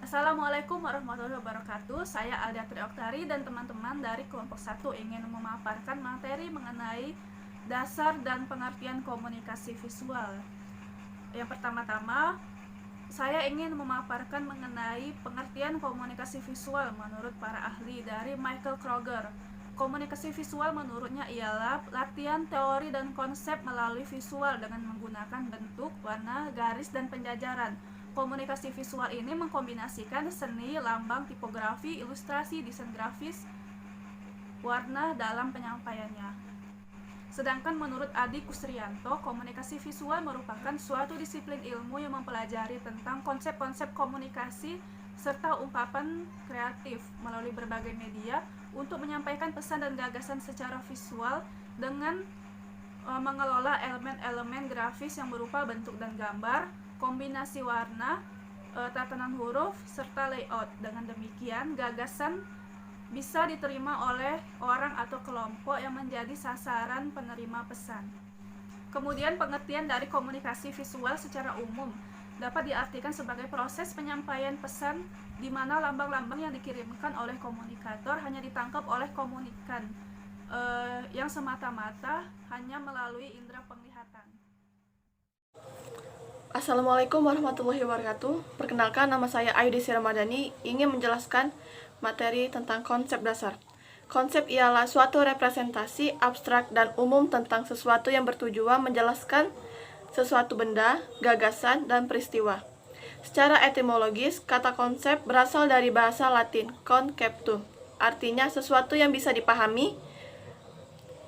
Assalamualaikum warahmatullahi wabarakatuh. Saya Aldiatri Oktari dan teman-teman dari kelompok 1 ingin memaparkan materi mengenai dasar dan pengertian komunikasi visual. Yang pertama-tama, saya ingin memaparkan mengenai pengertian komunikasi visual menurut para ahli dari Michael Kroger. Komunikasi visual menurutnya ialah latihan teori dan konsep melalui visual dengan menggunakan bentuk, warna, garis, dan penjajaran. Komunikasi visual ini mengkombinasikan seni, lambang, tipografi, ilustrasi, desain grafis, warna dalam penyampaiannya. Sedangkan menurut Adi Kusrianto, komunikasi visual merupakan suatu disiplin ilmu yang mempelajari tentang konsep-konsep komunikasi serta ungkapan kreatif melalui berbagai media untuk menyampaikan pesan dan gagasan secara visual dengan mengelola elemen-elemen grafis yang berupa bentuk dan gambar, kombinasi warna, tatanan huruf, serta layout. Dengan demikian, gagasan bisa diterima oleh orang atau kelompok yang menjadi sasaran penerima pesan. Kemudian pengertian dari komunikasi visual secara umum dapat diartikan sebagai proses penyampaian pesan di mana lambang-lambang yang dikirimkan oleh komunikator hanya ditangkap oleh komunikan yang semata-mata hanya melalui indera penglihatan. Assalamualaikum warahmatullahi wabarakatuh. Perkenalkan, nama saya Ayudhistira Ramadhani, ingin menjelaskan materi tentang konsep dasar. Konsep ialah suatu representasi abstrak dan umum tentang sesuatu yang bertujuan menjelaskan sesuatu benda, gagasan, dan peristiwa. Secara etimologis, kata konsep berasal dari bahasa Latin conceptum, artinya sesuatu yang bisa dipahami.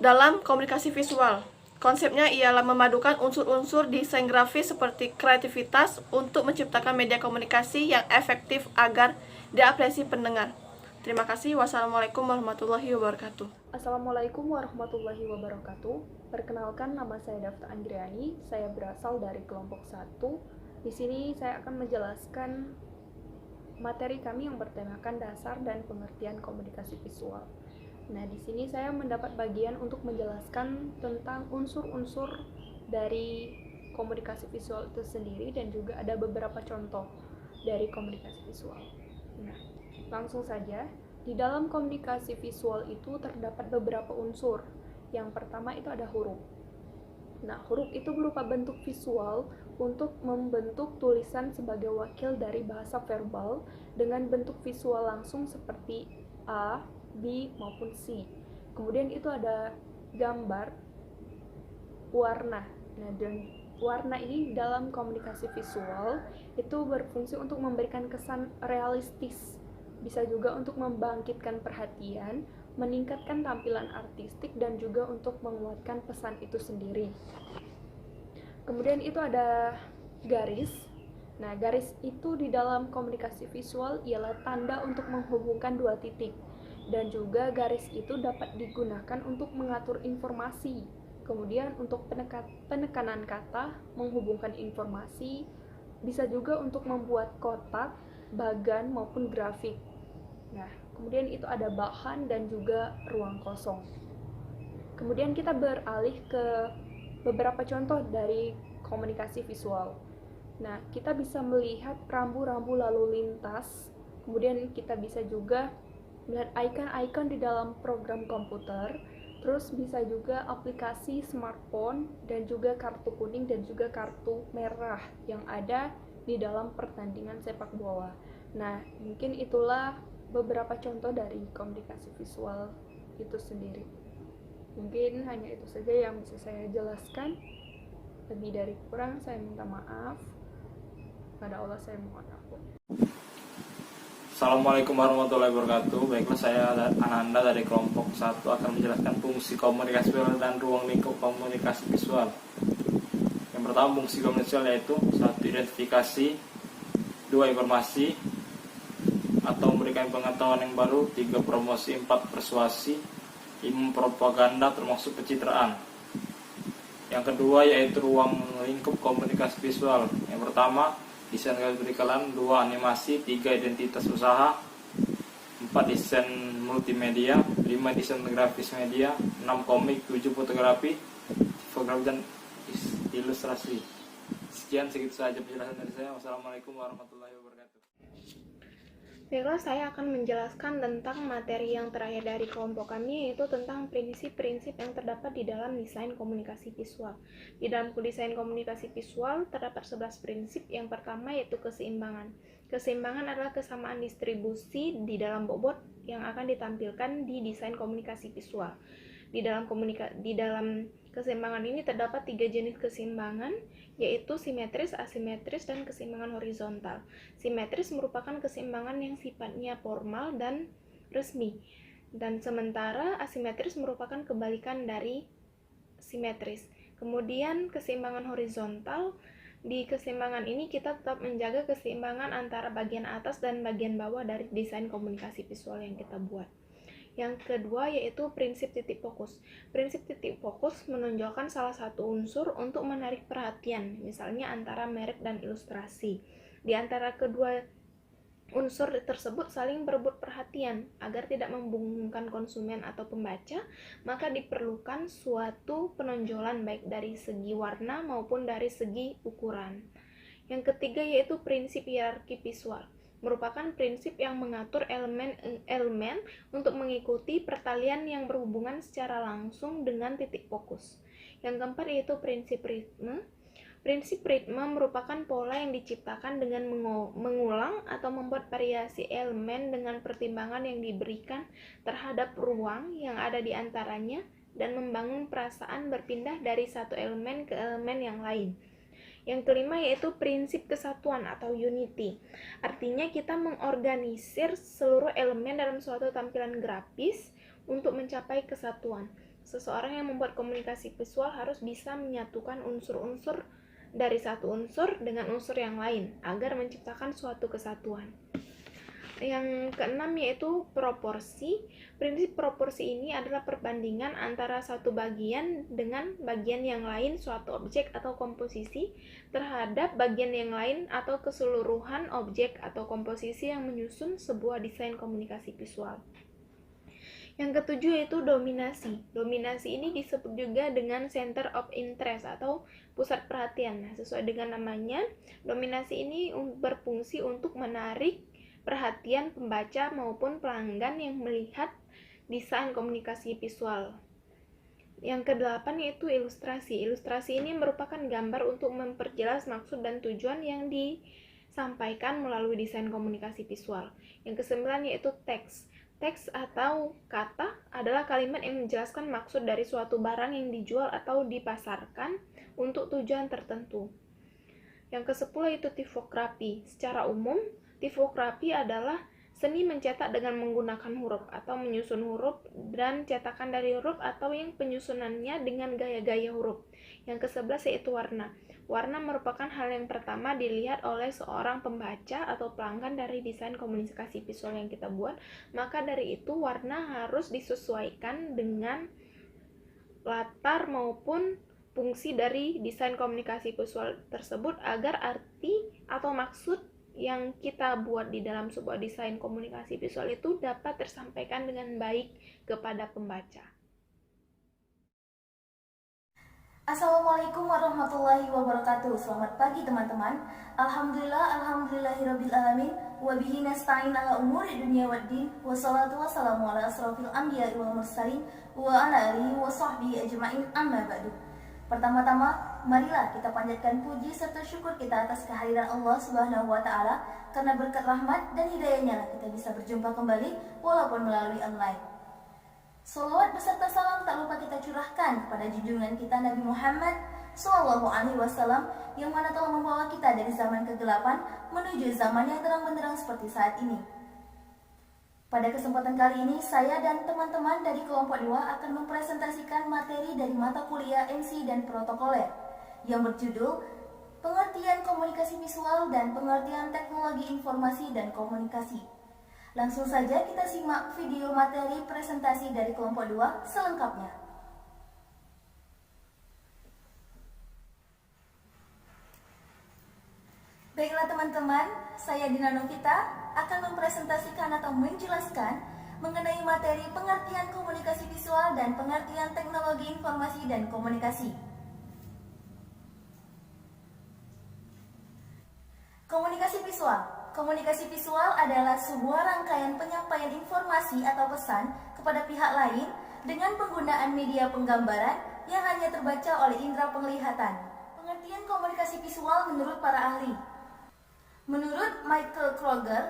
Dalam komunikasi visual, konsepnya ialah memadukan unsur-unsur desain grafis seperti kreativitas untuk menciptakan media komunikasi yang efektif agar diapresiasi pendengar. Terima kasih. Wassalamualaikum warahmatullahi wabarakatuh. Assalamualaikum warahmatullahi wabarakatuh. Perkenalkan, nama saya Dafta Andriani. Saya berasal dari kelompok 1. Di sini saya akan menjelaskan materi kami yang bertemakan dasar dan pengertian komunikasi visual. Nah, di sini saya mendapat bagian untuk menjelaskan tentang unsur-unsur dari komunikasi visual itu sendiri dan juga ada beberapa contoh dari komunikasi visual. Nah, langsung saja, di dalam komunikasi visual itu terdapat beberapa unsur. Yang pertama itu ada huruf. Nah, huruf itu berupa bentuk visual untuk membentuk tulisan sebagai wakil dari bahasa verbal dengan bentuk visual langsung seperti A, B, maupun C. Kemudian itu ada gambar, warna. Nah, dan warna ini dalam komunikasi visual itu berfungsi untuk memberikan kesan realistis. Bisa juga untuk membangkitkan perhatian, meningkatkan tampilan artistik, dan juga untuk menguatkan pesan itu sendiri. Kemudian itu ada garis. Nah, garis itu di dalam komunikasi visual ialah tanda untuk menghubungkan dua titik. Dan juga garis itu dapat digunakan untuk mengatur informasi. Kemudian untuk penekanan kata, menghubungkan informasi, bisa juga untuk membuat kotak, bagan, maupun grafik. Nah, kemudian itu ada bahan dan juga ruang kosong. Kemudian kita beralih ke beberapa contoh dari komunikasi visual. Nah, kita bisa melihat rambu-rambu lalu lintas. Kemudian kita bisa juga melihat icon-icon di dalam program komputer. Terus bisa juga aplikasi smartphone dan juga kartu kuning dan juga kartu merah yang ada di dalam pertandingan sepak bola. Nah, mungkin itulah beberapa contoh dari komunikasi visual itu sendiri. Mungkin hanya itu saja yang bisa saya jelaskan. Lebih dari kurang saya minta maaf. Pada Allah saya mohon ampun. Assalamualaikum warahmatullahi wabarakatuh. Baiklah, saya Ananda dari kelompok 1 akan menjelaskan fungsi komunikasi visual dan ruang lingkup komunikasi visual. Yang pertama, fungsi komunikasi visual yaitu 1. Identifikasi, 2. Informasi atau memberikan pengetahuan yang baru, 3. Promosi, 4. Persuasi, 5. Propaganda termasuk pencitraan. Yang kedua yaitu ruang lingkup komunikasi visual. Yang pertama, desain grafis beriklan, 2. Animasi, 3. Identitas usaha, 4. Desain multimedia, 5. Desain grafis media, 6. Komik, 7. Fotografi, tipografi, dan ilustrasi. Sekian, segitu saja penjelasan dari saya. Wassalamualaikum warahmatullahi wabarakatuh. Baiklah, saya akan menjelaskan tentang materi yang terakhir dari kelompok kami, yaitu tentang prinsip-prinsip yang terdapat di dalam desain komunikasi visual. Di dalam desain komunikasi visual terdapat 11 prinsip. Yang pertama yaitu keseimbangan. Keseimbangan adalah kesamaan distribusi di dalam bobot yang akan ditampilkan di desain komunikasi visual. Di dalam keseimbangan ini terdapat 3 jenis keseimbangan, yaitu simetris, asimetris, dan keseimbangan horizontal. Simetris merupakan keseimbangan yang sifatnya formal dan resmi, dan sementara asimetris merupakan kebalikan dari simetris. Kemudian keseimbangan horizontal, di keseimbangan ini kita tetap menjaga keseimbangan antara bagian atas dan bagian bawah dari desain komunikasi visual yang kita buat. Yang kedua yaitu prinsip titik fokus. Prinsip titik fokus menonjolkan salah satu unsur untuk menarik perhatian, misalnya antara merek dan ilustrasi. Di antara kedua unsur tersebut saling berebut perhatian. Agar tidak membingungkan konsumen atau pembaca, maka diperlukan suatu penonjolan baik dari segi warna maupun dari segi ukuran. Yang ketiga yaitu prinsip hierarki visual. Merupakan prinsip yang mengatur elemen-elemen untuk mengikuti pertalian yang berhubungan secara langsung dengan titik fokus. Yang keempat yaitu prinsip ritme. Prinsip ritme merupakan pola yang diciptakan dengan mengulang atau membuat variasi elemen dengan pertimbangan yang diberikan terhadap ruang yang ada di antaranya dan membangun perasaan berpindah dari satu elemen ke elemen yang lain. Yang kelima yaitu prinsip kesatuan atau unity. Artinya kita mengorganisir seluruh elemen dalam suatu tampilan grafis untuk mencapai kesatuan. Seseorang yang membuat komunikasi visual harus bisa menyatukan unsur-unsur dari satu unsur dengan unsur yang lain agar menciptakan suatu kesatuan. Yang keenam yaitu proporsi. Prinsip proporsi ini adalah perbandingan antara satu bagian dengan bagian yang lain suatu objek atau komposisi terhadap bagian yang lain atau keseluruhan objek atau komposisi yang menyusun sebuah desain komunikasi visual. Yang ketujuh yaitu dominasi. Dominasi ini disebut juga dengan center of interest atau pusat perhatian. Nah, sesuai dengan namanya, dominasi ini berfungsi untuk menarik perhatian pembaca maupun pelanggan yang melihat desain komunikasi visual. Yang kedelapan yaitu ilustrasi. Ilustrasi ini merupakan gambar untuk memperjelas maksud dan tujuan yang disampaikan melalui desain komunikasi visual. Yang kesembilan yaitu teks. Teks atau kata adalah kalimat yang menjelaskan maksud dari suatu barang yang dijual atau dipasarkan untuk tujuan tertentu. Yang kesepuluh yaitu tipografi. Secara umum, tipografi adalah seni mencetak dengan menggunakan huruf atau menyusun huruf dan cetakan dari huruf atau yang penyusunannya dengan gaya-gaya huruf. Yang ke-11 yaitu warna. Warna merupakan hal yang pertama dilihat oleh seorang pembaca atau pelanggan dari desain komunikasi visual yang kita buat. Maka dari itu warna harus disesuaikan dengan latar maupun fungsi dari desain komunikasi visual tersebut agar arti atau maksud yang kita buat di dalam sebuah desain komunikasi visual itu dapat tersampaikan dengan baik kepada pembaca. Assalamualaikum warahmatullahi wabarakatuh. Selamat pagi teman-teman. Alhamdulillahirabbil alamin wa bihi nasta'in ala umuri dunya waddin. Wassalatu wassalamu ala asrofil anbiya'i wal mursalin wa ala alihi wa sahbihi ajma'in, amma ba'du. Pertama-tama, marilah kita panjatkan puji serta syukur kita atas kehadiran Allah Subhanahu wa taala, karena berkat rahmat dan hidayahnya lah kita bisa berjumpa kembali walaupun melalui online. Sholawat beserta salam tak lupa kita curahkan kepada junjungan kita Nabi Muhammad SAW yang mana telah membawa kita dari zaman kegelapan menuju zaman yang terang benderang seperti saat ini. Pada kesempatan kali ini, saya dan teman-teman dari kelompok 2 akan mempresentasikan materi dari mata kuliah MC dan protokoler yang berjudul Pengertian Komunikasi Visual dan Pengertian Teknologi Informasi dan Komunikasi. Langsung saja kita simak video materi presentasi dari kelompok 2 selengkapnya. Baiklah teman-teman, saya Dina Novita akan mempresentasikan atau menjelaskan mengenai materi pengertian komunikasi visual dan pengertian teknologi informasi dan komunikasi. Komunikasi visual komunikasi visual adalah sebuah rangkaian penyampaian informasi atau pesan kepada pihak lain dengan penggunaan media penggambaran yang hanya terbaca oleh indera penglihatan. Pengertian komunikasi visual menurut para ahli. Menurut Michael Kroger,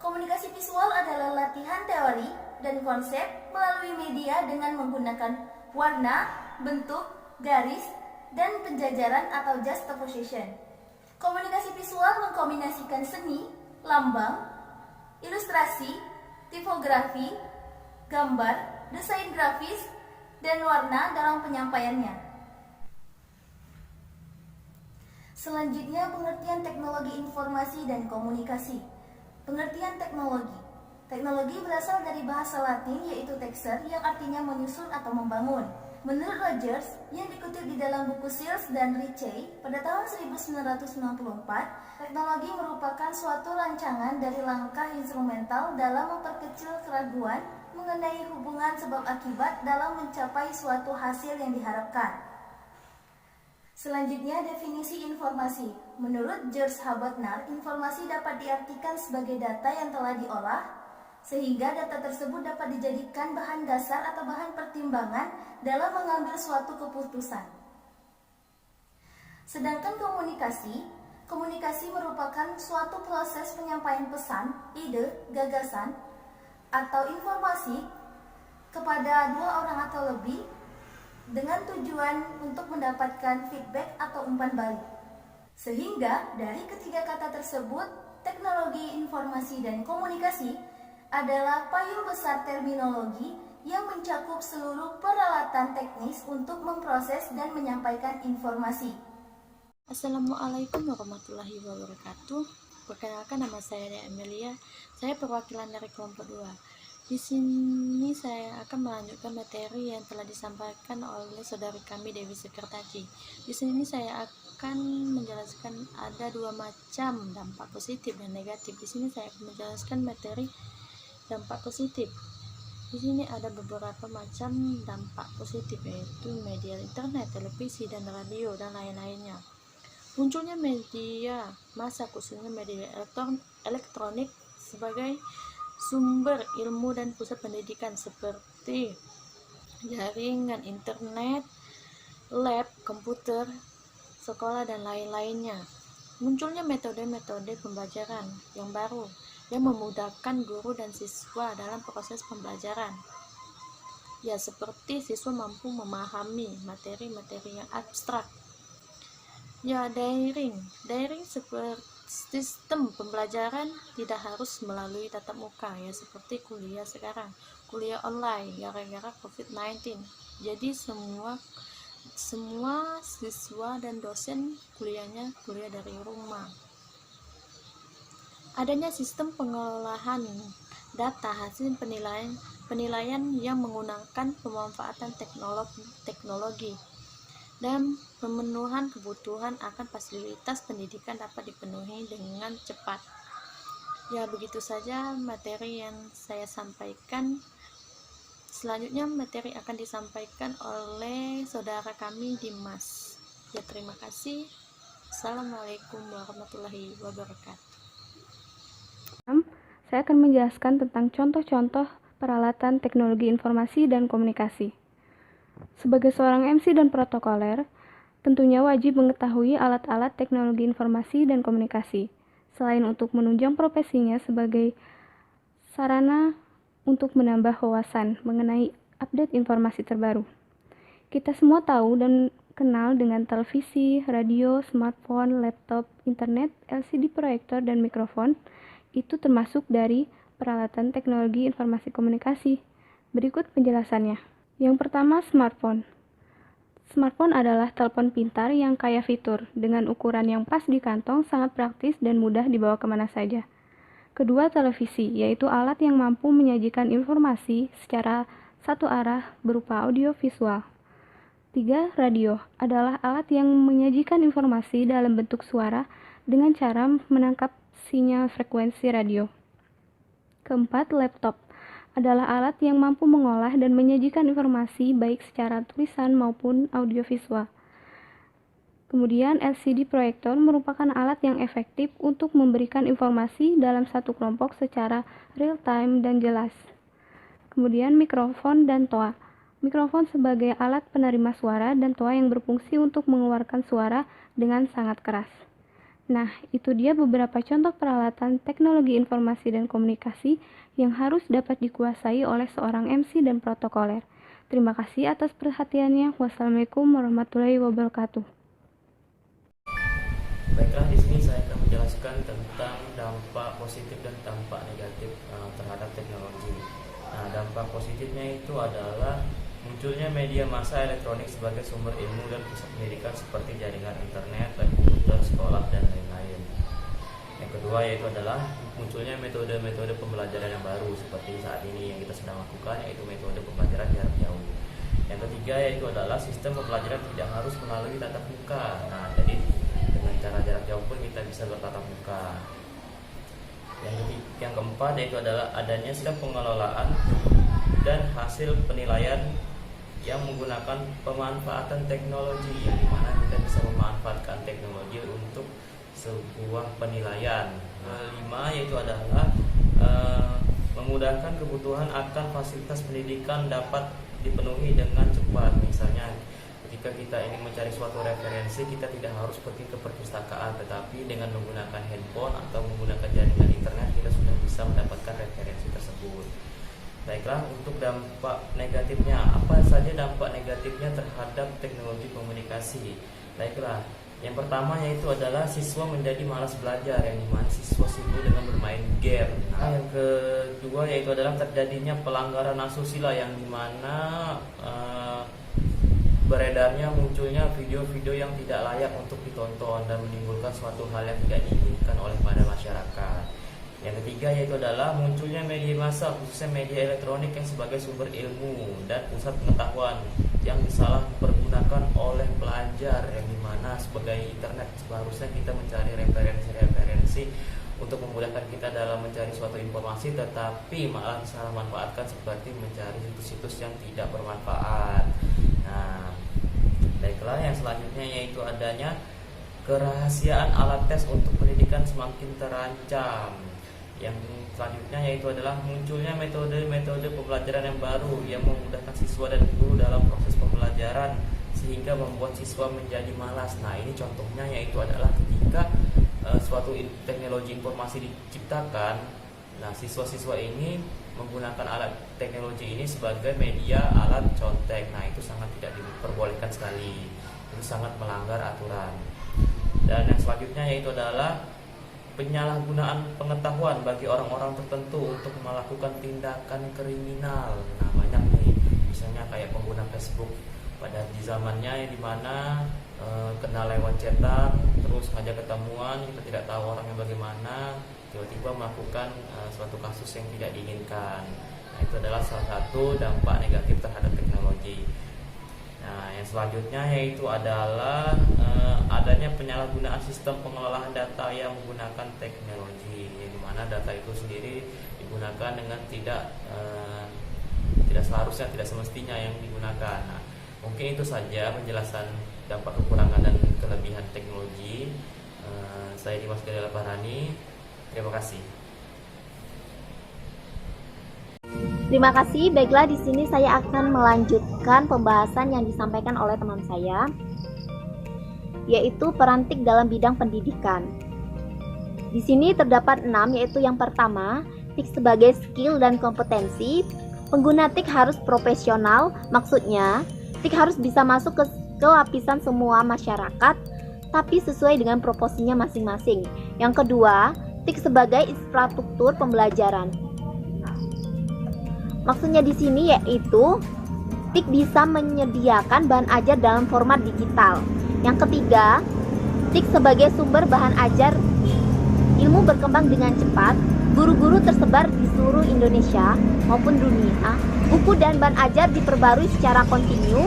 komunikasi visual adalah latihan teori dan konsep melalui media dengan menggunakan warna, bentuk, garis, dan penjajaran atau juxtaposition. Komunikasi visual mengkombinasikan seni, lambang, ilustrasi, tipografi, gambar, desain grafis, dan warna dalam penyampaiannya. Selanjutnya, pengertian teknologi informasi dan komunikasi. Pengertian teknologi. Teknologi berasal dari bahasa Latin yaitu texere yang artinya menyusun atau membangun. Menurut Rogers, yang dikutip di dalam buku Searle dan Ritchie, pada tahun 1994, teknologi merupakan suatu rancangan dari langkah instrumental dalam memperkecil keraguan mengenai hubungan sebab akibat dalam mencapai suatu hasil yang diharapkan. Selanjutnya, definisi informasi. Menurut George Habotnar, informasi dapat diartikan sebagai data yang telah diolah, sehingga data tersebut dapat dijadikan bahan dasar atau bahan pertimbangan dalam mengambil suatu keputusan. Sedangkan komunikasi merupakan suatu proses penyampaian pesan, ide, gagasan, atau informasi kepada dua orang atau lebih dengan tujuan untuk mendapatkan feedback atau umpan balik. Sehingga dari ketiga kata tersebut, teknologi informasi dan komunikasi adalah payung besar terminologi yang mencakup seluruh peralatan teknis untuk memproses dan menyampaikan informasi. Assalamualaikum warahmatullahi wabarakatuh. Perkenalkan, nama saya Dea Amelia. Saya perwakilan dari kelompok 2. Di sini saya akan melanjutkan materi yang telah disampaikan oleh saudari kami Dewi Sekertaji. Di sini saya akan menjelaskan ada dua macam dampak positif dan negatif. Di sini saya akan menjelaskan materi dampak positif. Di sini ada beberapa macam dampak positif, yaitu media internet, televisi, dan radio, dan lain-lainnya. Munculnya media massa, khususnya media elektronik, sebagai sumber ilmu dan pusat pendidikan seperti jaringan internet, lab, komputer, sekolah, dan lain-lainnya. Munculnya metode-metode pembelajaran yang baru yang memudahkan guru dan siswa dalam proses pembelajaran. Ya, seperti siswa mampu memahami materi-materi yang abstrak. Ya, daring seperti sistem pembelajaran tidak harus melalui tatap muka, ya seperti kuliah sekarang, kuliah online gara-gara COVID-19. Jadi semua siswa dan dosen kuliah dari rumah. Adanya sistem pengolahan data hasil penilaian yang menggunakan pemanfaatan teknologi dan pemenuhan kebutuhan akan fasilitas pendidikan dapat dipenuhi dengan cepat. Ya, begitu saja materi yang saya sampaikan. Selanjutnya materi akan disampaikan oleh saudara kami Dimas. Ya, terima kasih. Assalamualaikum warahmatullahi wabarakatuh. Saya akan menjelaskan tentang contoh-contoh peralatan teknologi informasi dan komunikasi. Sebagai seorang MC dan protokoler, tentunya wajib mengetahui alat-alat teknologi informasi dan komunikasi, selain untuk menunjang profesinya sebagai sarana untuk menambah wawasan mengenai update informasi terbaru. Kita semua tahu dan kenal dengan televisi, radio, smartphone, laptop, internet, LCD proyektor, dan mikrofon. Itu termasuk dari peralatan teknologi informasi komunikasi. Berikut penjelasannya. Yang pertama, smartphone. Smartphone adalah telepon pintar yang kaya fitur, dengan ukuran yang pas di kantong, sangat praktis dan mudah dibawa kemana saja. Kedua, televisi, yaitu alat yang mampu menyajikan informasi secara satu arah berupa audio visual. 3. Radio adalah alat yang menyajikan informasi dalam bentuk suara dengan cara menangkap sinyal frekuensi radio. Keempat, laptop adalah alat yang mampu mengolah dan menyajikan informasi baik secara tulisan maupun audiovisual. Kemudian LCD proyektor merupakan alat yang efektif untuk memberikan informasi dalam satu kelompok secara real time dan jelas. Kemudian mikrofon dan toa. Mikrofon sebagai alat penerima suara dan toa yang berfungsi untuk mengeluarkan suara dengan sangat keras. Nah, itu dia beberapa contoh peralatan teknologi informasi dan komunikasi yang harus dapat dikuasai oleh seorang MC dan protokoler. Terima kasih atas perhatiannya. Wassalamualaikum warahmatullahi wabarakatuh. Baiklah, di sini saya akan menjelaskan tentang dampak positif dan dampak negatif terhadap teknologi. Nah, dampak positifnya itu adalah munculnya media massa elektronik sebagai sumber ilmu dan pusat pendidikan seperti jaringan internet, komputer, sekolah, dan lain-lain. Yang kedua yaitu adalah munculnya metode-metode pembelajaran yang baru seperti saat ini yang kita sedang lakukan, yaitu metode pembelajaran jarak jauh. Yang ketiga yaitu adalah sistem pembelajaran tidak harus melalui tatap muka. Nah, jadi dengan cara jarak jauh pun kita bisa bertatap muka. Yang keempat yaitu adalah adanya sistem pengelolaan dan hasil penilaian yang menggunakan pemanfaatan teknologi, yang dimana kita bisa memanfaatkan teknologi untuk sebuah penilaian. Kelima yaitu adalah memudahkan kebutuhan akan fasilitas pendidikan dapat dipenuhi dengan cepat. Misalnya ketika kita ingin mencari suatu referensi, kita tidak harus pergi ke perpustakaan, tetapi dengan menggunakan handphone atau menggunakan jaringan internet kita sudah bisa mendapatkan referensi tersebut. Baiklah, untuk dampak negatifnya, apa saja dampak negatifnya terhadap teknologi komunikasi? Baiklah, yang pertama yaitu adalah siswa menjadi malas belajar, yang dimana siswa sibuk dengan bermain game. Nah, yang kedua yaitu adalah terjadinya pelanggaran asusila, yang dimana beredarnya munculnya video-video yang tidak layak untuk ditonton dan menimbulkan suatu hal yang tidak diinginkan oleh pada masyarakat. Yang ketiga yaitu adalah munculnya media massa, khususnya media elektronik yang sebagai sumber ilmu dan pusat pengetahuan yang disalahpergunakan oleh pelajar, yang dimana sebagai internet seharusnya kita mencari referensi-referensi untuk memudahkan kita dalam mencari suatu informasi, tetapi malah salah manfaatkan seperti mencari situs-situs yang tidak bermanfaat. Nah, baiklah, yang selanjutnya yaitu adanya kerahasiaan alat tes untuk pendidikan semakin terancam. Yang selanjutnya yaitu adalah munculnya metode-metode pembelajaran yang baru yang memudahkan siswa dan guru dalam proses pembelajaran sehingga membuat siswa menjadi malas. Nah, ini contohnya yaitu adalah ketika suatu teknologi informasi diciptakan, nah siswa-siswa ini menggunakan alat teknologi ini sebagai media alat contek. Nah, itu sangat tidak diperbolehkan sekali, itu sangat melanggar aturan. Dan yang selanjutnya yaitu adalah penyalahgunaan pengetahuan bagi orang-orang tertentu untuk melakukan tindakan kriminal. Nah, banyak nih, misalnya kayak pengguna Facebook pada di zamannya yang dimana kenal lewat chatan, terus ngajak ketemuan, kita tidak tahu orangnya bagaimana, tiba-tiba melakukan suatu kasus yang tidak diinginkan. Nah, itu adalah salah satu dampak negatif terhadap teknologi. Nah, yang selanjutnya yaitu adalah adanya penyalahgunaan sistem pengelolaan data yang menggunakan teknologi, yang dimana data itu sendiri digunakan dengan tidak seharusnya, tidak semestinya yang digunakan. Nah, mungkin itu saja penjelasan dampak kekurangan dan kelebihan teknologi. Saya Dimas Gadela Parani. Terima kasih. Terima kasih. Baiklah, di sini saya akan melanjutkan pembahasan yang disampaikan oleh teman saya, yaitu peran TIK dalam bidang pendidikan. Di sini terdapat 6, yaitu yang pertama, TIK sebagai skill dan kompetensi. Pengguna TIK harus profesional, maksudnya TIK harus bisa masuk ke lapisan semua masyarakat, tapi sesuai dengan proporsinya masing-masing. Yang kedua, TIK sebagai infrastruktur pembelajaran. Maksudnya di sini yaitu TIK bisa menyediakan bahan ajar dalam format digital. Yang ketiga, TIK sebagai sumber bahan ajar. Ilmu berkembang dengan cepat, guru-guru tersebar di seluruh Indonesia maupun dunia. Buku dan bahan ajar diperbarui secara kontinu.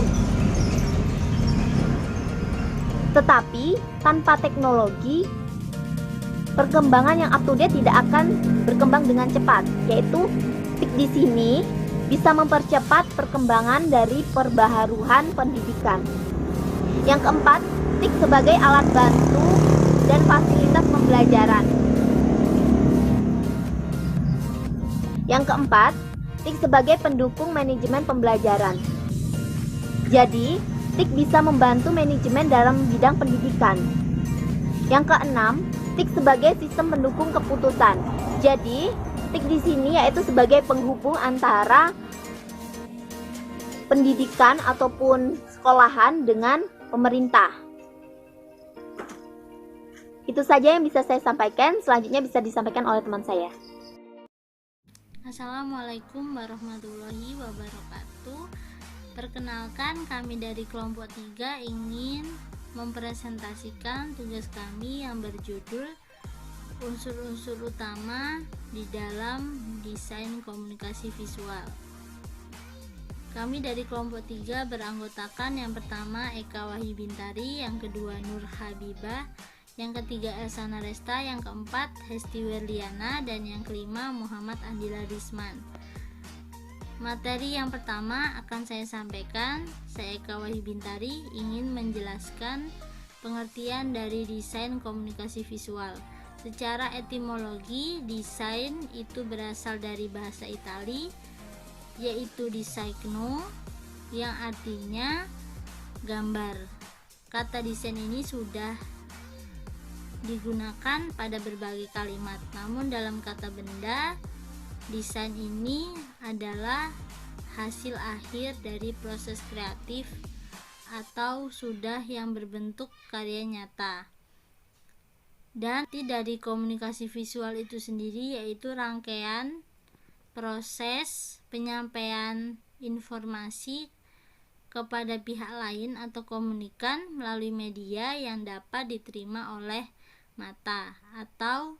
Tetapi tanpa teknologi, perkembangan yang up to date tidak akan berkembang dengan cepat, yaitu TIK di sini bisa mempercepat perkembangan dari perbaharuan pendidikan. Yang keempat, TIK tik sebagai alat bantu dan fasilitas pembelajaran. Yang keempat, tik sebagai pendukung manajemen pembelajaran. Jadi, tik bisa membantu manajemen dalam bidang pendidikan. Yang keenam, tik sebagai sistem pendukung keputusan. Jadi, tik di sini yaitu sebagai penghubung antara pendidikan ataupun sekolahan dengan pemerintah. Itu saja yang bisa saya sampaikan. Selanjutnya bisa disampaikan oleh teman saya. Assalamualaikum warahmatullahi wabarakatuh. Perkenalkan, kami dari kelompok 3 ingin mempresentasikan tugas kami yang berjudul unsur-unsur utama di dalam desain komunikasi visual. Kami dari kelompok 3 beranggotakan yang pertama Eka Wahyu Bintari, yang kedua Nur Habibah, yang ketiga Elsa Naresta, yang keempat Hesti Werliana, dan yang kelima Muhammad Andila Risman. Materi yang pertama akan saya sampaikan. Saya Eka Wahyu Bintari ingin menjelaskan pengertian dari desain komunikasi visual. Secara etimologi, desain itu berasal dari bahasa Itali, yaitu disegno, yang artinya gambar. Kata desain ini sudah digunakan pada berbagai kalimat, namun dalam kata benda, desain ini adalah hasil akhir dari proses kreatif atau sudah yang berbentuk karya nyata. Dan dari komunikasi visual itu sendiri yaitu rangkaian proses penyampaian informasi kepada pihak lain atau komunikan melalui media yang dapat diterima oleh mata atau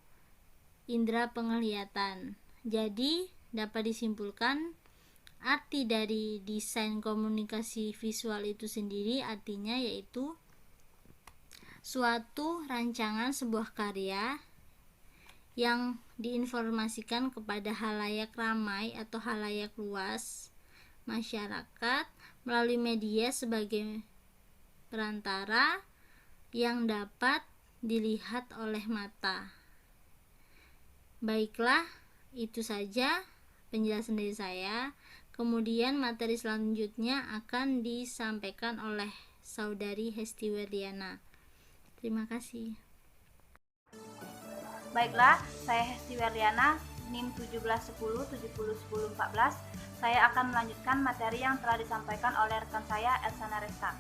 indera penglihatan. Jadi, dapat disimpulkan arti dari desain komunikasi visual itu sendiri artinya yaitu suatu rancangan sebuah karya yang diinformasikan kepada halayak ramai atau halayak luas masyarakat melalui media sebagai perantara yang dapat dilihat oleh mata. Baiklah, itu saja penjelasan dari saya. Kemudian materi selanjutnya akan disampaikan oleh Saudari Hesti Werliana. Terima kasih. Baiklah, saya Hesti Werliana, NIM 1710701014. Saya akan melanjutkan materi yang telah disampaikan oleh rekan saya Elsa Naresta,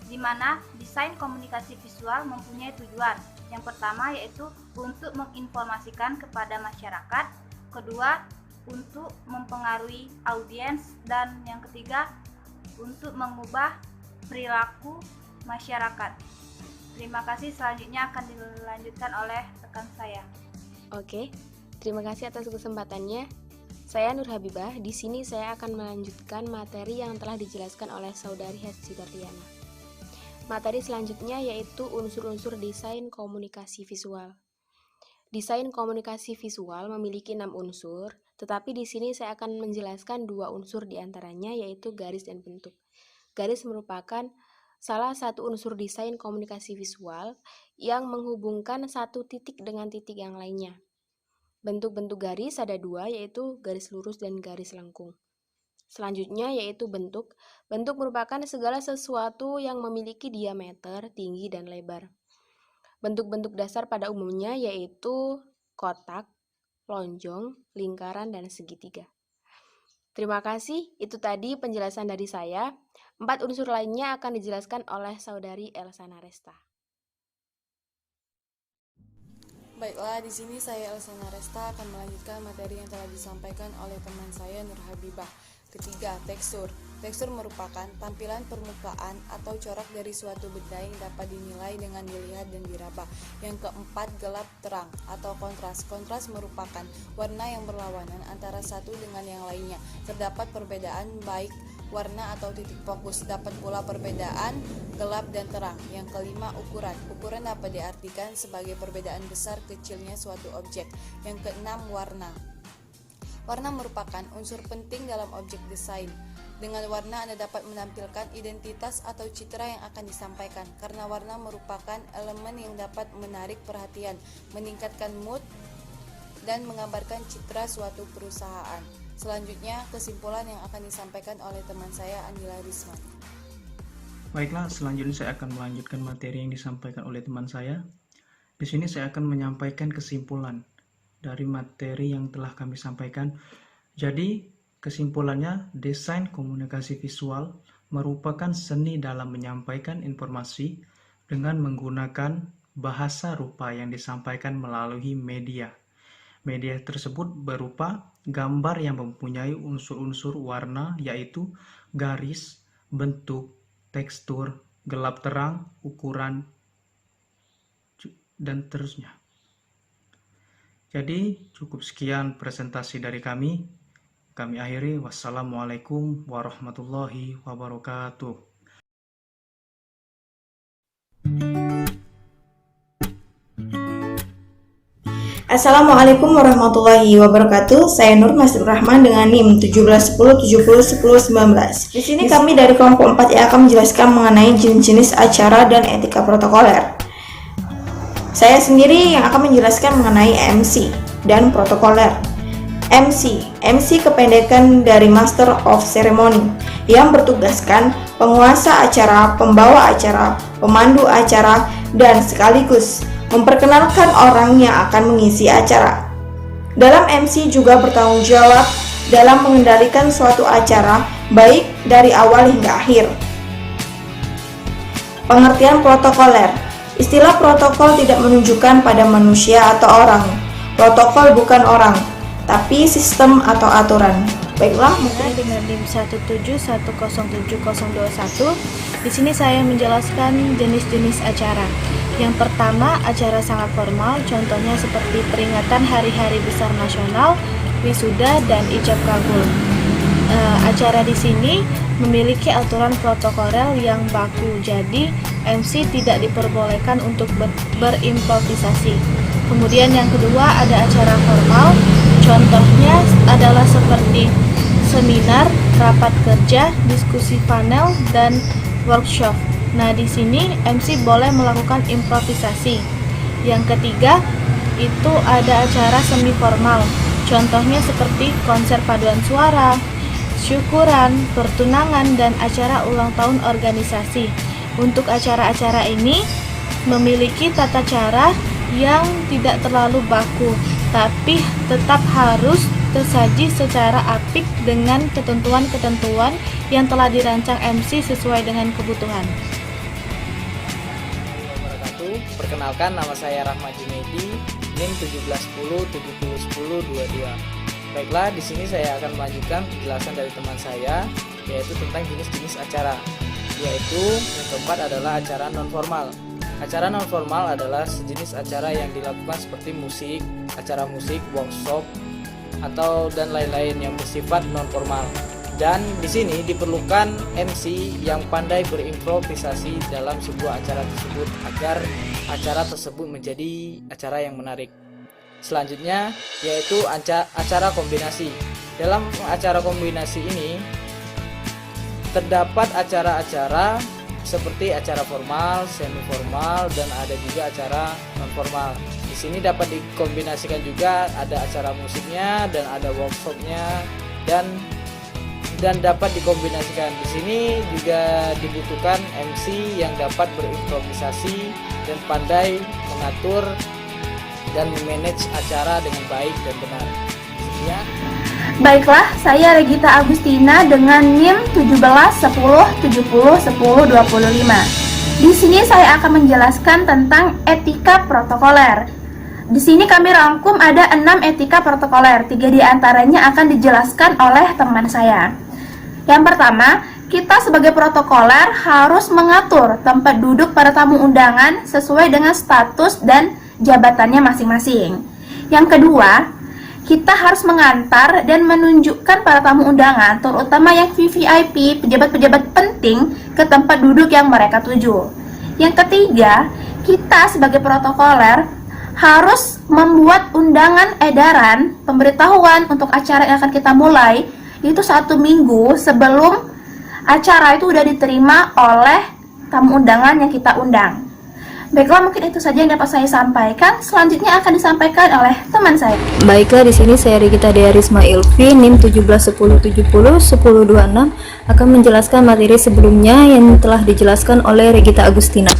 di mana desain komunikasi visual mempunyai tujuan. Yang pertama yaitu untuk menginformasikan kepada masyarakat, kedua untuk mempengaruhi audiens, dan yang ketiga untuk mengubah perilaku masyarakat. Terima kasih, selanjutnya akan dilanjutkan oleh rekan saya. Oke, terima kasih atas kesempatannya. Saya Nur Habibah. Di sini saya akan melanjutkan materi yang telah dijelaskan oleh Saudari Hesti Werliana. Materi selanjutnya yaitu unsur-unsur desain komunikasi visual. Desain komunikasi visual memiliki 6 unsur, tetapi di sini saya akan menjelaskan 2 unsur diantaranya yaitu garis dan bentuk. Garis merupakan salah satu unsur desain komunikasi visual yang menghubungkan satu titik dengan titik yang lainnya. Bentuk-bentuk garis ada 2 yaitu garis lurus dan garis lengkung. Selanjutnya yaitu bentuk. Bentuk merupakan segala sesuatu yang memiliki diameter, tinggi, dan lebar. Bentuk-bentuk dasar pada umumnya yaitu kotak, lonjong, lingkaran, dan segitiga. Terima kasih, itu tadi penjelasan dari saya. 4 unsur lainnya akan dijelaskan oleh Saudari Elsa Naresta. Baiklah, di sini saya Elsa Naresta akan melanjutkan materi yang telah disampaikan oleh teman saya Nur Habibah. Ketiga, tekstur. Tekstur merupakan tampilan permukaan atau corak dari suatu benda yang dapat dinilai dengan dilihat dan diraba. Yang keempat, gelap terang atau kontras. Kontras merupakan warna yang berlawanan antara satu dengan yang lainnya. Terdapat perbedaan baik warna atau titik fokus. Dapat pula perbedaan gelap dan terang. Yang kelima, ukuran. Ukuran dapat diartikan sebagai perbedaan besar kecilnya suatu objek. Yang keenam, warna. Warna merupakan unsur penting dalam objek desain. Dengan warna Anda dapat menampilkan identitas atau citra yang akan disampaikan, karena warna merupakan elemen yang dapat menarik perhatian, meningkatkan mood, dan menggambarkan citra suatu perusahaan. Selanjutnya, kesimpulan yang akan disampaikan oleh teman saya, Andila Risman. Baiklah, selanjutnya saya akan melanjutkan materi yang disampaikan oleh teman saya. Di sini saya akan menyampaikan kesimpulan dari materi yang telah kami sampaikan. Jadi, kesimpulannya, desain komunikasi visual merupakan seni dalam menyampaikan informasi dengan menggunakan bahasa rupa yang disampaikan melalui media. Media tersebut berupa gambar yang mempunyai unsur-unsur warna, yaitu garis, bentuk, tekstur, gelap terang, ukuran, dan seterusnya. Jadi, cukup sekian presentasi dari kami. Kami akhiri, wassalamualaikum warahmatullahi wabarakatuh. Assalamualaikum warahmatullahi wabarakatuh. Saya Nur Masih Rahman dengan NIM 1710701019. Di sini kami dari kelompok 4 yang akan menjelaskan mengenai jenis-jenis acara dan etika protokoler. Saya sendiri yang akan menjelaskan mengenai MC dan protokoler. MC kependekan dari Master of Ceremony, yang bertugaskan penguasa acara, pembawa acara, pemandu acara, dan sekaligus memperkenalkan orang yang akan mengisi acara. Dalam MC juga bertanggung jawab dalam mengendalikan suatu acara, baik dari awal hingga akhir. Pengertian protokoler. Istilah protokol tidak menunjukkan pada manusia atau orang. Protokol bukan orang, tapi sistem atau aturan. Baiklah, dengan NIM 171070021. Di sini saya menjelaskan jenis-jenis acara. Yang pertama, acara sangat formal, contohnya seperti peringatan Hari-Hari Besar Nasional, wisuda, dan ijab kabul. Acara di sini memiliki aturan protokoler yang baku, jadi MC tidak diperbolehkan untuk berimprovisasi. Kemudian yang kedua, ada acara formal, contohnya adalah seperti seminar, rapat kerja, diskusi panel, dan workshop. Nah, di sini MC boleh melakukan improvisasi. Yang ketiga, itu ada acara semi formal. Contohnya seperti konser paduan suara, syukuran, pertunangan, dan acara ulang tahun organisasi. Untuk acara-acara ini memiliki tata cara yang tidak terlalu baku, tapi tetap harus tersaji secara apik dengan ketentuan-ketentuan yang telah dirancang MC sesuai dengan kebutuhan. Perkenalkan, nama saya Rahmat Junaidi, NIM 1710701022. Baiklah, di sini saya akan melanjutkan penjelasan dari teman saya, yaitu tentang jenis-jenis acara. Yaitu yang keempat adalah acara non-formal. Acara non-formal adalah sejenis acara yang dilakukan seperti musik, acara musik, workshop, atau dan lain-lain yang bersifat non-formal. Dan di sini diperlukan MC yang pandai berimprovisasi dalam sebuah acara tersebut agar acara tersebut menjadi acara yang menarik. Selanjutnya yaitu acara kombinasi. Dalam acara kombinasi ini terdapat acara-acara seperti acara formal, semi formal, dan ada juga acara non formal. Di sini dapat dikombinasikan juga, ada acara musiknya dan ada workshopnya, dan dapat dikombinasikan. Di sini juga dibutuhkan MC yang dapat berimprovisasi dan pandai mengatur dan memanage acara dengan baik dan benar. Sekian. Baiklah, saya Regita Agustina dengan NIM 1710701025. Di sini saya akan menjelaskan tentang etika protokoler. Di sini kami rangkum ada 6 etika protokoler, 3 diantaranya akan dijelaskan oleh teman saya. Yang pertama, kita sebagai protokoler harus mengatur tempat duduk para tamu undangan sesuai dengan status dan jabatannya masing-masing. Yang kedua, kita harus mengantar dan menunjukkan para tamu undangan, terutama yang VVIP, pejabat-pejabat penting, ke tempat duduk yang mereka tuju. Yang ketiga, kita sebagai protokoler harus membuat undangan edaran, pemberitahuan untuk acara yang akan kita mulai, itu 1 minggu sebelum acara itu udah diterima oleh tamu undangan yang kita undang. Baiklah, mungkin itu saja yang dapat saya sampaikan. Selanjutnya akan disampaikan oleh teman saya. Baiklah, di sini saya Regita Dearisma Ilvi, NIM 1710701026 akan menjelaskan materi sebelumnya yang telah dijelaskan oleh Regita Agustina.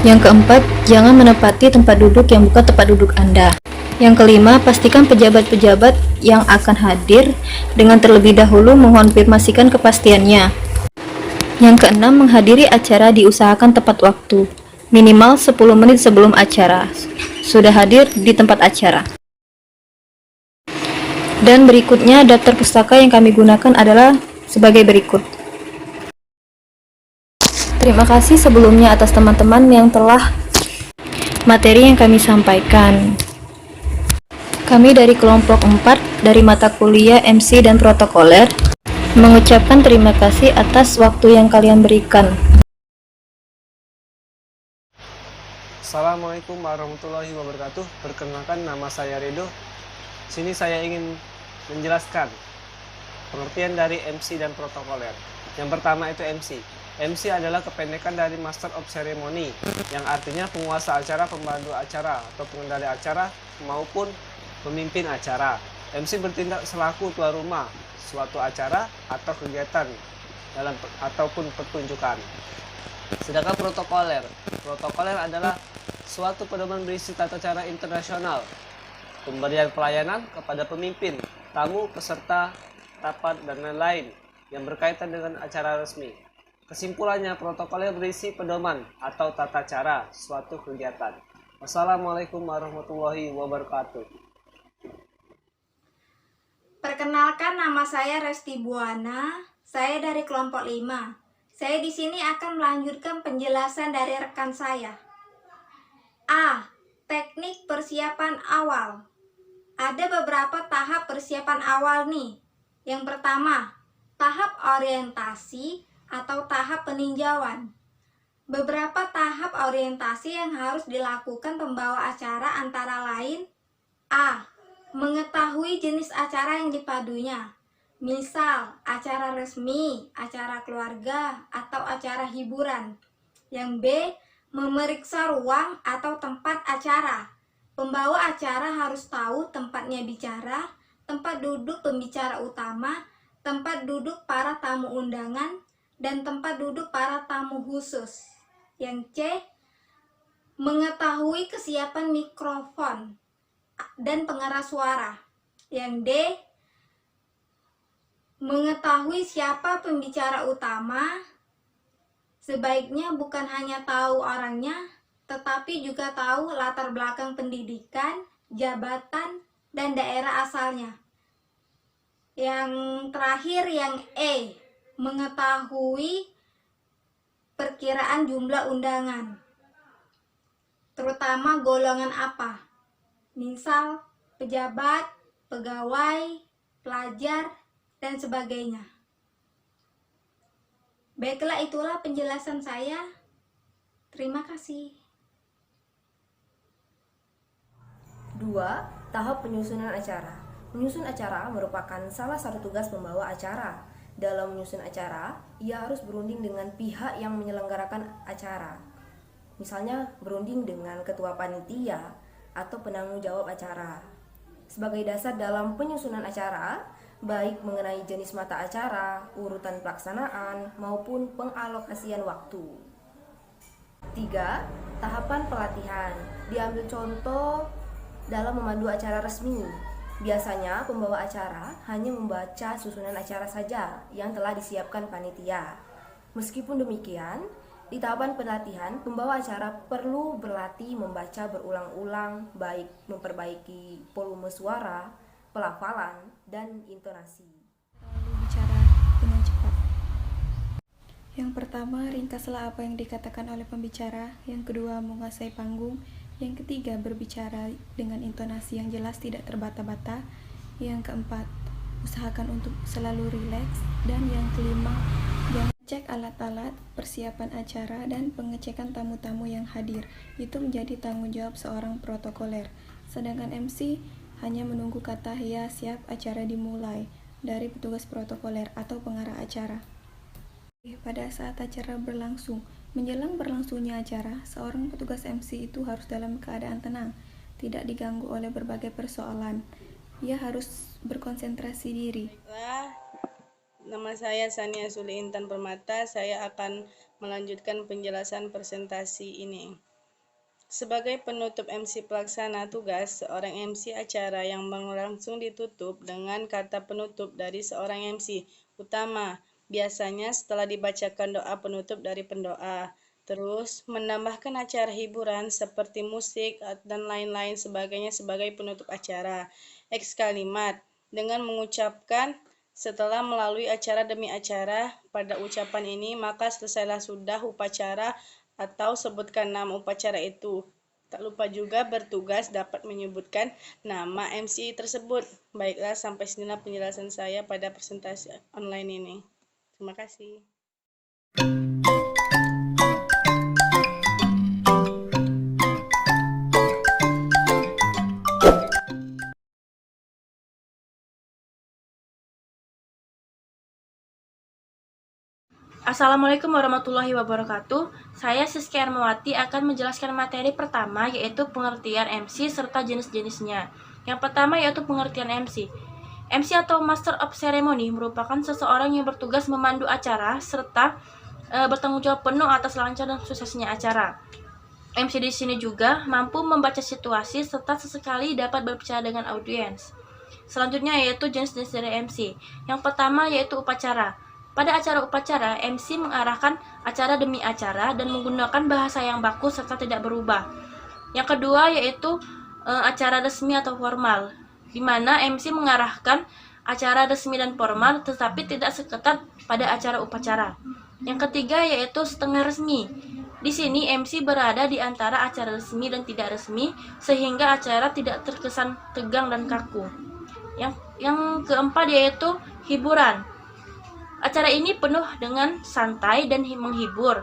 Yang keempat, jangan menempati tempat duduk yang bukan tempat duduk Anda. Yang kelima, pastikan pejabat-pejabat yang akan hadir dengan terlebih dahulu mengonfirmasikan kepastiannya. Yang keenam, menghadiri acara diusahakan tepat waktu, minimal 10 menit sebelum acara, sudah hadir di tempat acara. Dan berikutnya, daftar pustaka yang kami gunakan adalah sebagai berikut. Terima kasih sebelumnya atas teman-teman yang telah materi yang kami sampaikan. Kami dari kelompok 4 dari mata kuliah MC dan Protokoler mengucapkan terima kasih atas waktu yang kalian berikan. Assalamualaikum warahmatullahi wabarakatuh. Perkenalkan, nama saya Redo. Sini saya ingin menjelaskan pengertian dari MC dan protokoler. Yang pertama itu MC. MC adalah kependekan dari Master of Ceremony, yang artinya penguasa acara, pembantu acara, atau pengendali acara maupun pemimpin acara. MC bertindak selaku tuan rumah suatu acara atau kegiatan ataupun pertunjukan. Sedangkan protokoler adalah suatu pedoman berisi tata cara internasional, pemberian pelayanan kepada pemimpin, tamu, peserta rapat dan lain-lain yang berkaitan dengan acara resmi. Kesimpulannya, protokoler berisi pedoman atau tata cara suatu kegiatan. Wassalamualaikum warahmatullahi wabarakatuh. Perkenalkan, nama saya Resti Buana. Saya dari kelompok 5. Saya di sini akan melanjutkan penjelasan dari rekan saya. A. Teknik persiapan awal. Ada beberapa tahap persiapan awal nih. Yang pertama, tahap orientasi atau tahap peninjauan. Beberapa tahap orientasi yang harus dilakukan pembawa acara antara lain: A. Mengetahui jenis acara yang dipadunya, misal acara resmi, acara keluarga, atau acara hiburan. Yang B. Memeriksa ruang atau tempat acara. Pembawa acara harus tahu tempatnya bicara, tempat duduk pembicara utama, tempat duduk para tamu undangan, dan tempat duduk para tamu khusus. Yang C. Mengetahui kesiapan mikrofon dan pengeras suara. Yang D. Mengetahui siapa pembicara utama. Sebaiknya bukan hanya tahu orangnya, tetapi juga tahu latar belakang pendidikan, jabatan, dan daerah asalnya. Yang terakhir, yang E. Mengetahui perkiraan jumlah undangan, terutama golongan apa. Misal, pejabat, pegawai, pelajar, dan sebagainya. Baiklah, itulah penjelasan saya. Terima kasih. 2. Tahap penyusunan acara. Menyusun acara merupakan salah satu tugas pembawa acara. Dalam menyusun acara, ia harus berunding dengan pihak yang menyelenggarakan acara. Misalnya, berunding dengan ketua panitia atau penanggung jawab acara. Sebagai dasar dalam penyusunan acara, baik mengenai jenis mata acara, urutan pelaksanaan, maupun pengalokasian waktu. 3. Tahapan pelatihan. Diambil contoh dalam memandu acara resmi. Biasanya pembawa acara hanya membaca susunan acara saja yang telah disiapkan panitia. Meskipun demikian, di tahapan pelatihan, pembawa acara perlu berlatih membaca berulang-ulang, baik memperbaiki volume suara, pelafalan, dan intonasi. Lalu bicara dengan cepat. Yang pertama, ringkaslah apa yang dikatakan oleh pembicara. Yang kedua, menguasai panggung. Yang ketiga, berbicara dengan intonasi yang jelas, tidak terbata-bata. Yang keempat, usahakan untuk selalu rileks. Dan yang kelima, jangan cek alat-alat, persiapan acara, dan pengecekan tamu-tamu yang hadir. Itu menjadi tanggung jawab seorang protokoler. Sedangkan MC hanya menunggu kata "ya, siap, acara dimulai" dari petugas protokoler atau pengarah acara. Pada saat acara berlangsung, menjelang berlangsungnya acara, seorang petugas MC itu harus dalam keadaan tenang, tidak diganggu oleh berbagai persoalan. Ia harus berkonsentrasi diri. Nama saya Sania Suli Intan Permata. Saya akan melanjutkan penjelasan presentasi ini. Sebagai penutup MC pelaksana tugas, seorang MC acara yang berlangsung ditutup dengan kata penutup dari seorang MC utama, biasanya setelah dibacakan doa penutup dari pendoa. Terus, menambahkan acara hiburan seperti musik dan lain-lain sebagainya sebagai penutup acara. Eks kalimat, dengan mengucapkan setelah melalui acara demi acara, pada ucapan ini maka selesailah sudah upacara atau sebutkan nama upacara itu. Tak lupa juga bertugas dapat menyebutkan nama MC tersebut. Baiklah, sampai sinilah penjelasan saya pada presentasi online ini. Terima kasih. Assalamualaikum warahmatullahi wabarakatuh. Saya Siski Ermawati akan menjelaskan materi pertama, yaitu pengertian MC serta jenis-jenisnya. Yang pertama yaitu pengertian MC. MC atau Master of Ceremony merupakan seseorang yang bertugas memandu acara serta bertanggung jawab penuh atas lancar dan suksesnya acara. MC di sini juga mampu membaca situasi serta sesekali dapat berbicara dengan audiens. Selanjutnya yaitu jenis-jenis dari MC. Yang pertama yaitu upacara. Pada acara upacara, MC mengarahkan acara demi acara dan menggunakan bahasa yang baku serta tidak berubah. Yang kedua yaitu acara resmi atau formal, di mana MC mengarahkan acara resmi dan formal tetapi tidak seketat pada acara upacara. Yang ketiga yaitu setengah resmi. Di sini MC berada di antara acara resmi dan tidak resmi sehingga acara tidak terkesan tegang dan kaku. Yang keempat yaitu hiburan. Acara ini penuh dengan santai dan menghibur.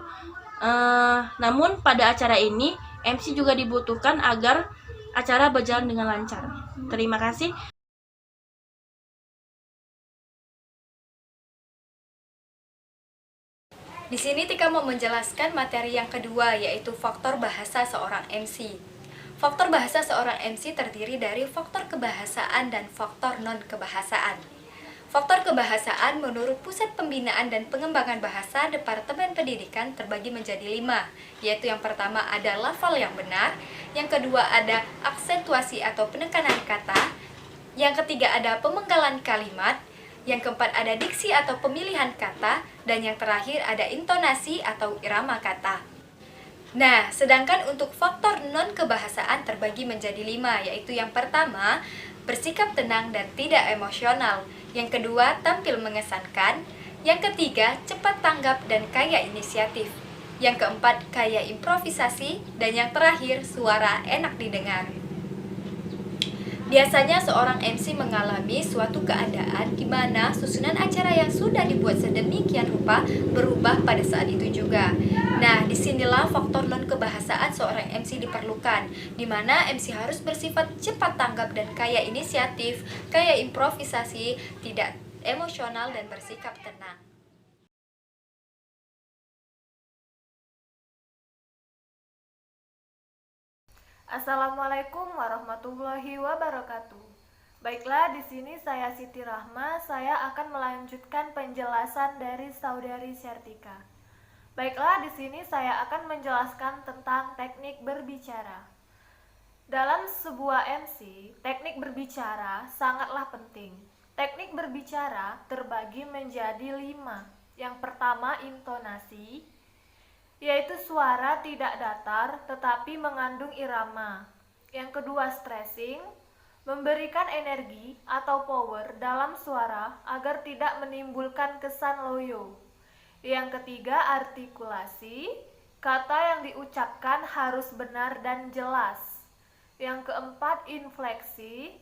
Namun pada acara ini MC juga dibutuhkan agar acara berjalan dengan lancar. Terima kasih. Di sini Tika mau menjelaskan materi yang kedua, yaitu faktor bahasa seorang MC. Faktor bahasa seorang MC terdiri dari faktor kebahasaan dan faktor non-kebahasaan. Faktor kebahasaan menurut Pusat Pembinaan dan Pengembangan Bahasa Departemen Pendidikan terbagi menjadi 5, yaitu yang pertama ada lafal yang benar, yang kedua ada aksentuasi atau penekanan kata, yang ketiga ada pemenggalan kalimat, yang keempat ada diksi atau pemilihan kata, dan yang terakhir ada intonasi atau irama kata. Nah, sedangkan untuk faktor non-kebahasaan terbagi menjadi 5, yaitu yang pertama bersikap tenang dan tidak emosional, yang kedua tampil mengesankan, yang ketiga cepat tanggap dan kaya inisiatif, yang keempat kaya improvisasi, dan yang terakhir suara enak didengar. Biasanya seorang MC mengalami suatu keadaan di mana susunan acara yang sudah dibuat sedemikian rupa berubah pada saat itu juga. Nah, disinilah faktor non-kebahasaan seorang MC diperlukan, di mana MC harus bersifat cepat tanggap dan kaya inisiatif, kaya improvisasi, tidak emosional, dan bersikap tenang. Assalamualaikum warahmatullahi wabarakatuh. Baiklah, di sini saya Siti Rahma. Saya akan melanjutkan penjelasan dari Saudari Syartika. Baiklah, di sini saya akan menjelaskan tentang teknik berbicara. Dalam sebuah MC, teknik berbicara sangatlah penting. Teknik berbicara terbagi menjadi 5. Yang pertama, intonasi, yaitu suara tidak datar tetapi mengandung irama. Yang kedua, stressing, memberikan energi atau power dalam suara agar tidak menimbulkan kesan loyo. Yang ketiga, artikulasi, kata yang diucapkan harus benar dan jelas. Yang keempat, infleksi,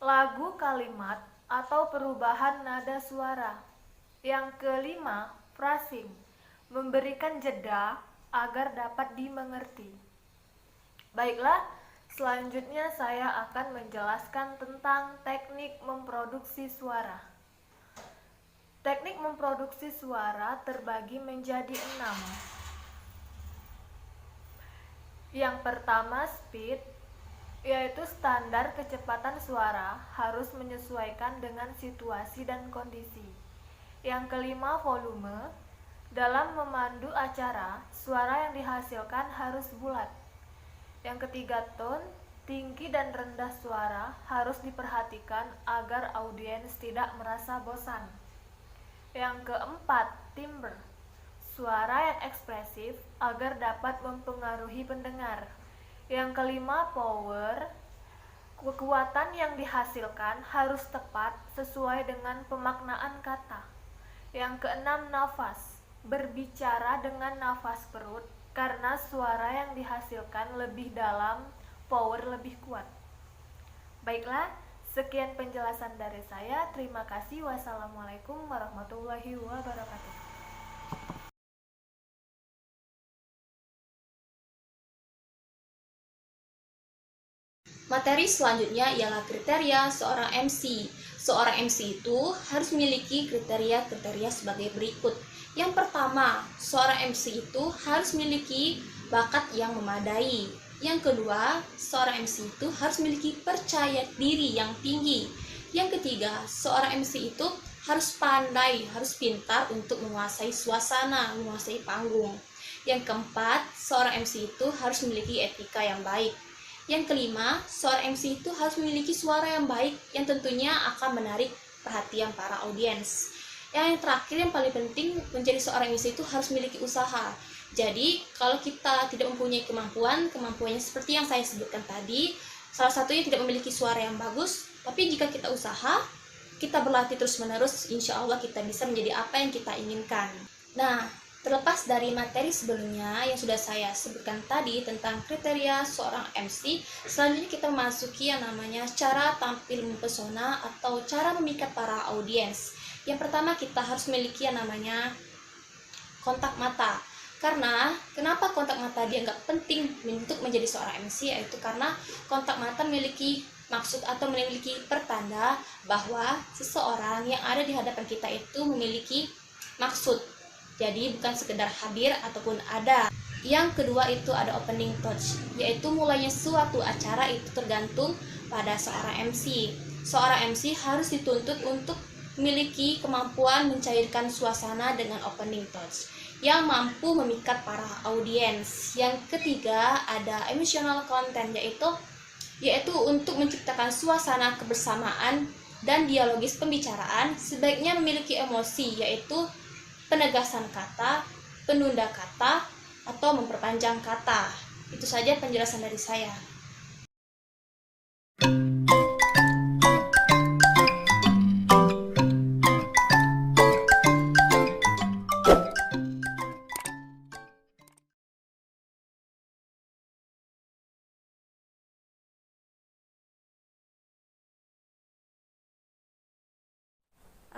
lagu kalimat atau perubahan nada suara. Yang kelima, phrasing, memberikan jeda agar dapat dimengerti. Baiklah, Selanjutnya saya akan menjelaskan tentang teknik memproduksi suara. Teknik memproduksi suara terbagi menjadi 6. Yang pertama speed, yaitu standar kecepatan suara harus menyesuaikan dengan situasi dan kondisi. Yang kelima volume, dalam memandu acara, suara yang dihasilkan harus bulat. Yang ketiga tone, tinggi dan rendah suara harus diperhatikan agar audiens tidak merasa bosan. Yang keempat timbre, suara yang ekspresif agar dapat mempengaruhi pendengar. Yang kelima power, kekuatan yang dihasilkan harus tepat sesuai dengan pemaknaan kata. Yang keenam nafas, berbicara dengan nafas perut karena suara yang dihasilkan lebih dalam, power lebih kuat. Baiklah, sekian penjelasan dari saya. Terima kasih. Wassalamualaikum warahmatullahi wabarakatuh. Materi selanjutnya ialah kriteria seorang MC. Seorang MC itu harus memiliki kriteria-kriteria sebagai berikut. Yang pertama, seorang MC itu harus memiliki bakat yang memadai. Yang kedua, seorang MC itu harus memiliki percaya diri yang tinggi. Yang ketiga, seorang MC itu harus pandai, harus pintar untuk menguasai suasana, menguasai panggung. Yang keempat, seorang MC itu harus memiliki etika yang baik. Yang kelima, seorang MC itu harus memiliki suara yang baik yang tentunya akan menarik perhatian para audiens. Yang terakhir, yang paling penting, menjadi seorang MC itu harus memiliki usaha. Jadi, kalau kita tidak mempunyai kemampuannya seperti yang saya sebutkan tadi, salah satunya tidak memiliki suara yang bagus, tapi jika kita usaha, kita berlatih terus-menerus, insya Allah kita bisa menjadi apa yang kita inginkan. Nah, terlepas dari materi sebelumnya yang sudah saya sebutkan tadi tentang kriteria seorang MC, selanjutnya kita memasuki yang namanya cara tampil mempesona atau cara memikat para audiens. Yang pertama, kita harus memiliki yang namanya kontak mata. Karena, kenapa kontak mata dianggap penting untuk menjadi seorang MC? Yaitu karena kontak mata memiliki maksud atau memiliki pertanda bahwa seseorang yang ada di hadapan kita itu memiliki maksud. Jadi bukan sekedar hadir ataupun ada. Yang kedua itu ada opening touch, yaitu mulainya suatu acara itu tergantung pada seorang MC. Seorang MC harus dituntut untuk memiliki kemampuan mencairkan suasana dengan opening touch yang mampu memikat para audiens. Yang ketiga ada emotional content, yaitu untuk menciptakan suasana kebersamaan dan dialogis pembicaraan sebaiknya memiliki emosi, yaitu penegasan kata, penunda kata, atau memperpanjang kata. Itu saja penjelasan dari saya.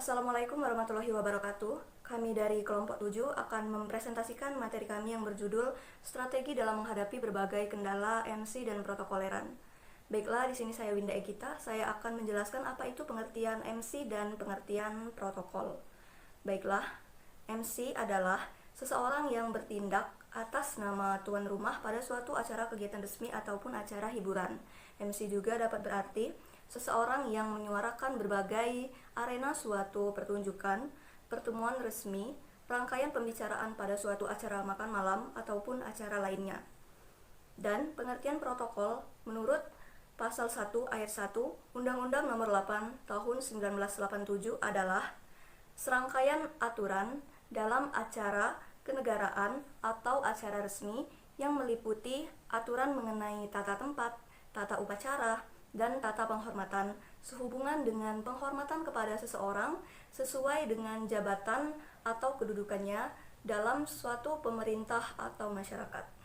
Assalamualaikum warahmatullahi wabarakatuh. Kami dari kelompok 7 akan mempresentasikan materi kami yang berjudul Strategi dalam menghadapi berbagai kendala MC dan protokoleran. Baiklah, di sini saya Winda Egita. Saya akan menjelaskan apa itu pengertian MC dan pengertian protokol. Baiklah, MC adalah seseorang yang bertindak atas nama tuan rumah pada suatu acara kegiatan resmi ataupun acara hiburan. MC juga dapat berarti seseorang yang menyuarakan berbagai arena suatu pertunjukan, pertemuan resmi, rangkaian pembicaraan pada suatu acara makan malam ataupun acara lainnya. Dan pengertian protokol menurut Pasal 1 Ayat 1 Undang-Undang Nomor 8 Tahun 1987 adalah serangkaian aturan dalam acara kenegaraan atau acara resmi yang meliputi aturan mengenai tata tempat, tata upacara, dan tata penghormatan sehubungan dengan penghormatan kepada seseorang sesuai dengan jabatan atau kedudukannya dalam suatu pemerintah atau masyarakat.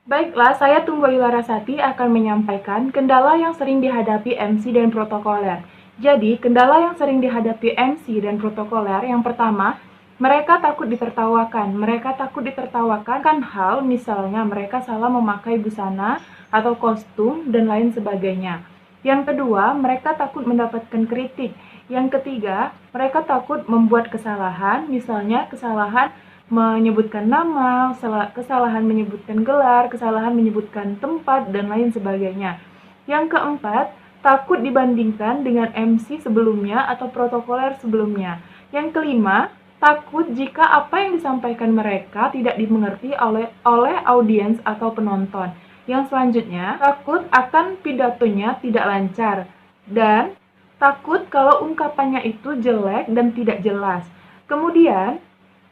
Baiklah, saya Tunggal Larasati akan menyampaikan kendala yang sering dihadapi MC dan protokoler. Jadi, kendala yang sering dihadapi MC dan protokoler yang pertama Mereka takut ditertawakan. Mereka takut ditertawakan kan hal misalnya mereka salah memakai busana atau kostum dan lain sebagainya. Yang kedua, mereka takut mendapatkan kritik. Yang ketiga, mereka takut membuat kesalahan, misalnya kesalahan menyebutkan nama, kesalahan menyebutkan gelar, kesalahan menyebutkan tempat, dan lain sebagainya. Yang keempat, takut dibandingkan dengan MC sebelumnya atau protokoler sebelumnya. Yang kelima, takut jika apa yang disampaikan mereka tidak dimengerti oleh audiens atau penonton. Yang selanjutnya, takut akan pidatonya tidak lancar. Dan takut kalau ungkapannya itu jelek dan tidak jelas. Kemudian,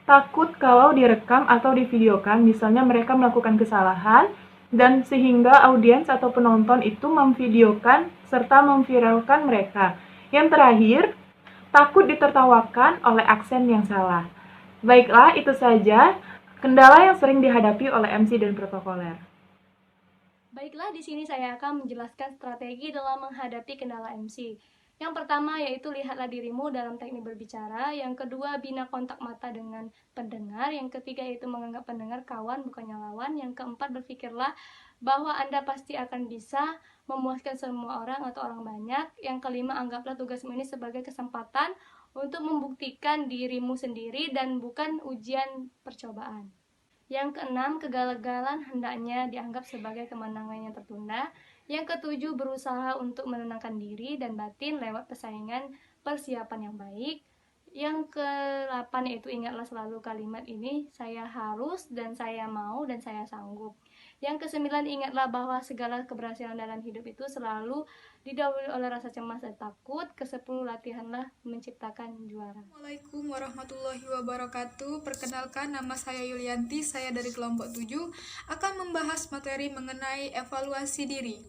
takut kalau direkam atau divideokan, misalnya mereka melakukan kesalahan, dan sehingga audiens atau penonton itu memvideokan serta memviralkan mereka. Yang terakhir, takut ditertawakan oleh aksen yang salah. Baiklah, itu saja kendala yang sering dihadapi oleh MC dan protokoler. Baiklah, di sini saya akan menjelaskan strategi dalam menghadapi kendala MC. Yang pertama yaitu lihatlah dirimu dalam teknik berbicara. Yang kedua, bina kontak mata dengan pendengar. Yang ketiga yaitu menganggap pendengar kawan bukannya lawan. Yang keempat, berpikirlah bahwa Anda pasti akan bisa memuaskan semua orang atau orang banyak. Yang kelima, anggaplah tugasmu ini sebagai kesempatan untuk membuktikan dirimu sendiri dan bukan ujian percobaan. Yang keenam, kegagalan hendaknya dianggap sebagai kemenangan yang tertunda. Yang ketujuh, berusaha untuk menenangkan diri dan batin lewat persaingan persiapan yang baik. Yang ke-8 yaitu ingatlah selalu kalimat ini, saya harus dan saya mau dan saya sanggup. Yang ke-9, ingatlah bahwa segala keberhasilan dalam hidup itu selalu didahului oleh rasa cemas dan takut. Ke-10, latihanlah menciptakan juara. Assalamualaikum warahmatullahi wabarakatuh. Perkenalkan, nama saya Yulianti, saya dari kelompok 7 akan membahas materi mengenai evaluasi diri.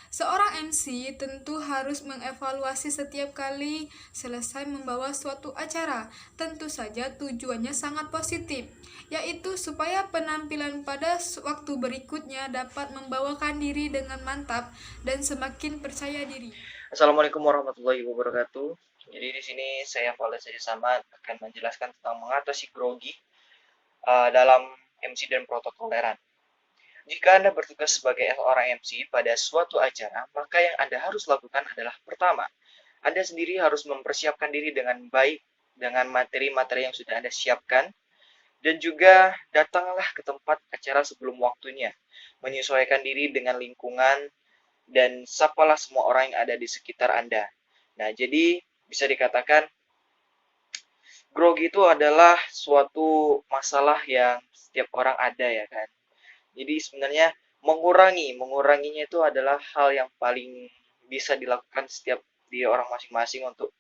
Seorang MC tentu harus mengevaluasi setiap kali selesai membawa suatu acara. Tentu saja tujuannya sangat positif, yaitu supaya penampilan pada waktu berikutnya dapat membawakan diri dengan mantap dan semakin percaya diri. Assalamualaikum warahmatullahi wabarakatuh. Jadi di sini saya Fauzi Saja Samad akan menjelaskan tentang mengatasi grogi dalam MC dan protokoleran. Jika Anda bertugas sebagai seorang MC pada suatu acara, maka yang Anda harus lakukan adalah pertama, Anda sendiri harus mempersiapkan diri dengan baik dengan materi-materi yang sudah Anda siapkan, dan juga datanglah ke tempat acara sebelum waktunya, menyesuaikan diri dengan lingkungan, dan sapalah semua orang yang ada di sekitar Anda. Nah, jadi bisa dikatakan grogi itu adalah suatu masalah yang setiap orang ada ya kan. Jadi sebenarnya menguranginya itu adalah hal yang paling bisa dilakukan setiap di orang masing-masing untuk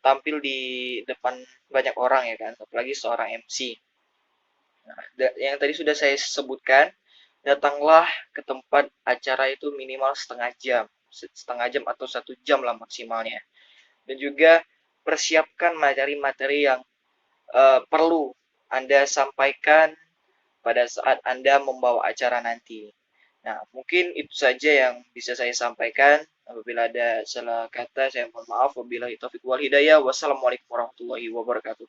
tampil di depan banyak orang ya kan, apalagi seorang MC. Nah, yang tadi sudah saya sebutkan, datanglah ke tempat acara itu minimal setengah jam atau 1 jam lah maksimalnya. Dan juga persiapkan materi-materi yang perlu Anda sampaikan pada saat Anda membawa acara nanti. Nah, mungkin itu saja yang bisa saya sampaikan. Apabila ada salah kata, saya mohon maaf. Wabillahi taufiq wal hidayah. Wassalamualaikum warahmatullahi wabarakatuh.